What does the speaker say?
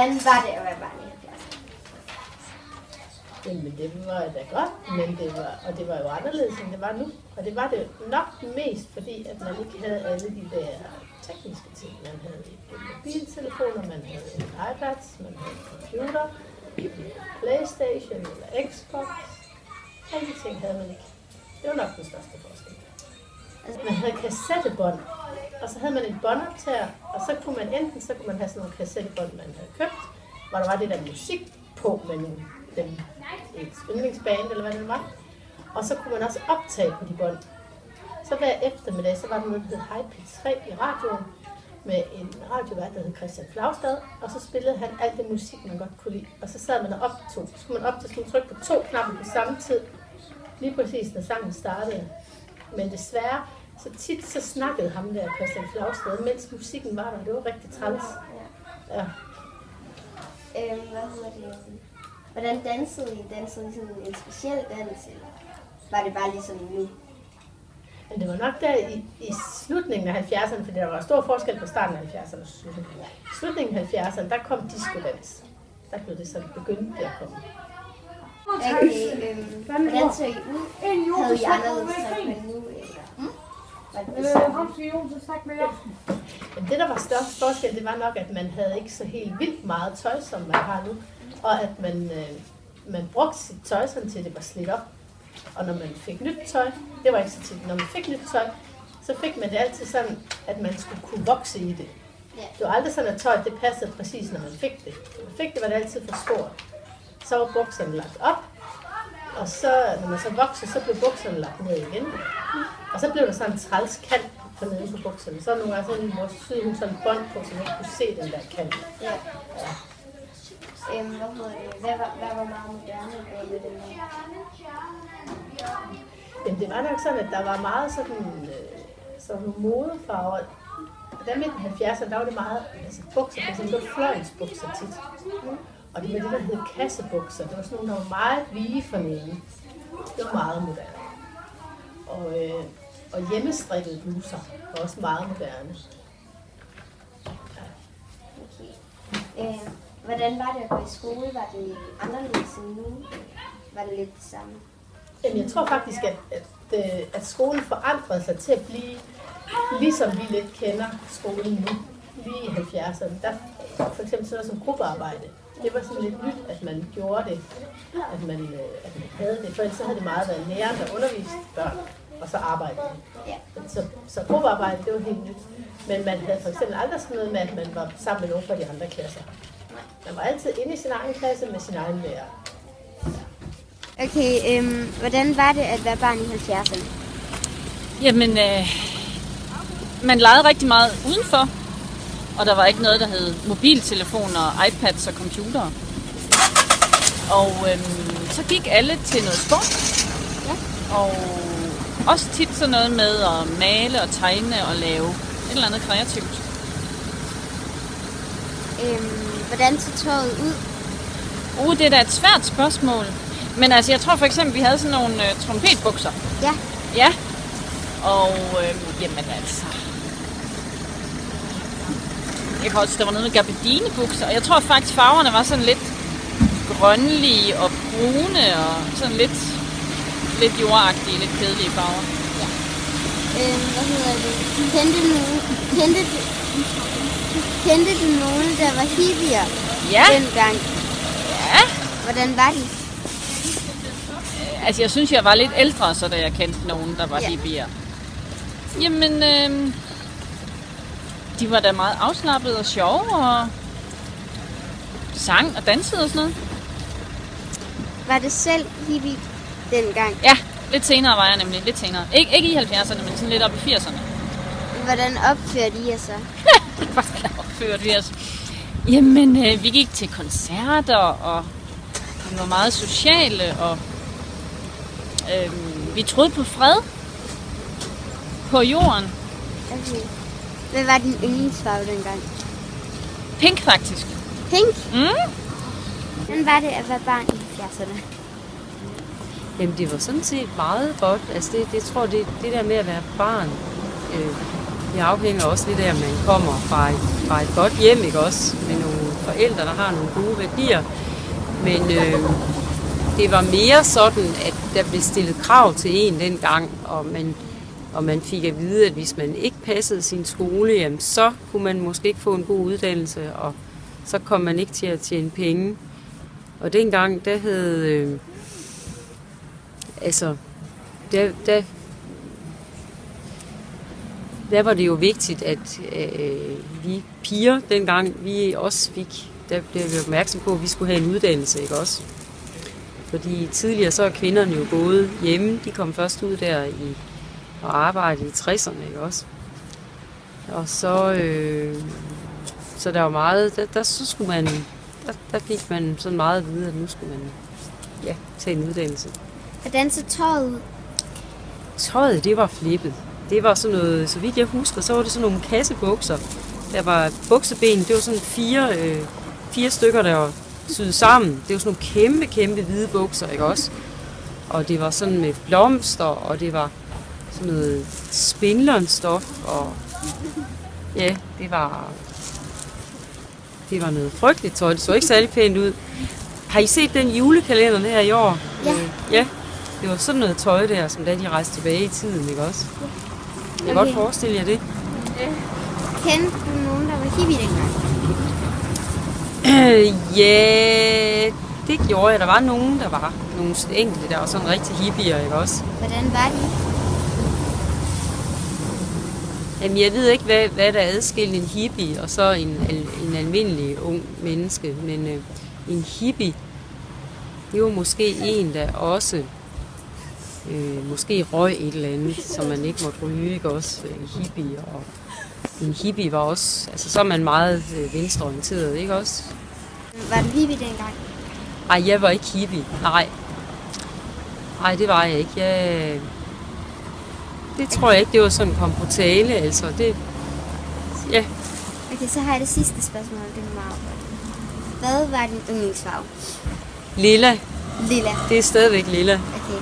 Hvordan var det at være barn i 70'erne? Jamen det var da godt, men det var jo anderledes end det var nu. Og det var det nok mest fordi, at man ikke havde alle de der tekniske ting. Man havde ikke mobiltelefoner, man havde iPads, man havde computer, Playstation eller Xbox. Alle de ting havde man ikke. Det var nok den største forskel. Man havde kassettebånd, og så havde man et båndoptager, og så kunne man enten have sådan nogle kassettebånd, man havde købt, hvor der var det der musik på med et yndlingsband, eller hvad det var. Og så kunne man også optage på de bånd. Så hver eftermiddag, så var der noget, der hed High P3 i radioen, med en radiovært, der hed Christian Flagstad, og så spillede han alt det musik, man godt kunne lide. Og så sad man og optog. Så skulle man optage, skulle trykke på 2 knapper på samme tid, lige præcis når sangen startede. Men desværre, så tit så snakkede ham der, Christian Flagstad, mens musikken var der. Det var rigtig træls. Ja. Hvad hedder det? Hvordan dansede I? Dansede I sådan en speciel dans, eller var det bare ligesom nu? Men det var nok der i slutningen af 70'erne, for der var stor forskel på starten af 70'erne og slutningen. I slutningen af 70'erne, der kom disco-dans. Der blev det sådan begyndt at komme. Okay, hvordan så I ud? Havde I anderledes tøj med nu, eller? Men det, der var størst forskel, det var nok, at man havde ikke så helt vildt meget tøj, som man har nu. Og at man brugte sit tøj sådan til, det var slidt op. Og når man fik nyt tøj, det var ikke så tit, når man fik nyt tøj, så fik man det altid sådan, at man skulle kunne vokse i det. Det var aldrig sådan, at tøjet det passede præcis, når man fik det. Når man fik det, var det altid for stort. Så var bukserne lagt op, og så, når man så voksede, så blev bukserne lagt ned igen. Og så blev der sådan en træls kant for nede på bukserne. Så nogle gange sådan i vores sygehus sådan en bånd på, så man ikke kunne se den der kant. Ja. Hvad var meget moderne med den her? Jamen, det var nok sådan, at der var meget sådan modefarver. Der midt i 70'erne, der var det meget, altså bukser, for eksempel, det var fløjelsbukser tit. Og det var det, der hed kassebukser. Det var sådan nogle, der var meget vige for neden. Det var meget moderne. Og hjemmestrikkede bluser var også meget moderne. Ja. Okay. Hvordan var det at gå i skole? Var det anderledes end nu? Var det lidt det samme? Jamen, jeg tror faktisk, at skolen forandrede sig til at blive, ligesom vi lidt kender skolen nu, lige i 70'erne. Der for eksempel sådan noget som gruppearbejde. Det var sådan lidt nyt, at man gjorde det, at man havde det. For ellers så havde det meget været læreren, der underviste børn, og så arbejdede de. Så gruppearbejde, det var helt nyt. Men man havde for eksempel aldrig sådan noget med, at man var sammen med nogen fra de andre klasser. Man var altid inde i sin egen klasse med sin egen lærer. Okay, hvordan var det at være barn i 70'erne? Jamen, man legede rigtig meget udenfor, og der var ikke noget, der hed mobiltelefoner, iPads og computere. Og så gik alle til noget sport, og også tit sådan noget med at male og tegne og lave et eller andet kreativt. Hvordan så toget ud? Det er da et svært spørgsmål. Men altså, jeg tror for eksempel, vi havde sådan nogle trompetbukser. Ja. Ja. Og jamen altså... Jeg kan også, der var noget med gabardinebukser. Og jeg tror faktisk, farverne var sådan lidt grønlige og brune og sådan lidt jordagtige, lidt kedelige farver. Ja. Hvad hedder det? Kendte du nogen, der var hippier dengang? Ja. Hvordan var de? Altså, jeg synes, jeg var lidt ældre, så da jeg kendte nogen, der var hippier. Jamen, de var da meget afslappede og sjove, og sang og dansede og sådan noget. Var det selv hippie dengang? Ja, lidt senere var jeg nemlig. Lidt senere. Ikke i 70'erne, men sådan lidt op i 80'erne. Hvordan opførte I jer så? Hvordan opførte vi os? Jamen, vi gik til koncerter, og vi var meget sociale, og vi troede på fred på jorden. Okay. Hvad var din yndlingsfarve dengang? Pink, faktisk. Pink? Mm. Hvordan var det at være barn i 70'erne? Jamen, det var sådan set meget godt. Altså, det tror jeg, det der med at være barn, det afhænger også lidt af, at man kommer fra et godt hjem, ikke også? Med nogle forældre, der har nogle gode værdier. Men det var mere sådan, at der blev stillet krav til en dengang, og man fik at vide, at hvis man ikke passede sin skole, jamen, så kunne man måske ikke få en god uddannelse, og så kom man ikke til at tjene penge. Og dengang, der havde... Der var det jo vigtigt, at vi piger dengang, vi også fik... Der blev vi opmærksom på, at vi skulle have en uddannelse, ikke også? Fordi tidligere så er kvinderne jo gået hjemme. De kom først ud der og arbejdede i 60'erne, ikke også? Og så der var meget... Så skulle man... Der fik man sådan meget at vide, at nu skulle man tage en uddannelse. Hvordan så tøjet ud? Tøjet, det var flippet. Det var sådan noget, så vidt jeg husker, så var det sådan nogle kassebukser. Der var bukseben, det var sådan fire stykker, der var syet sammen. Det var sådan nogle kæmpe hvide bukser, ikke også? Og det var sådan med blomster, og det var sådan noget spindlernstof, og ja, det var noget frygteligt tøj. Det så ikke særlig pænt ud. Har I set den julekalender her i år? Ja. Ja, det var sådan noget tøj der, som da de rejste tilbage i tiden, ikke også? Jeg kan godt forestille jer det. Kendte du nogen, der var hippie dengang? Ja, det gjorde jeg. Der var nogen, der var nogle enkelte, der var sådan rigtig hippier, ikke også? Hvordan var de? Jamen, jeg ved ikke, hvad der adskilte en hippie og så en almindelig ung menneske, men en hippie, det var måske en, der også måske røg et eller andet, som man ikke måtte ryge, ikke også? En hippie, og en hippie var også, altså så er man meget venstreorienteret, ikke også? Var du hippie dengang? Nej, jeg var ikke hippie, nej. Nej, det var jeg ikke. Det tror jeg ikke, det var sådan kom på tale, altså det, ja. Okay, så har jeg det sidste spørgsmål, det er meget godt. Hvad var din yndlingsfarve? Lilla. Lilla. Det er stadigvæk lilla. Okay.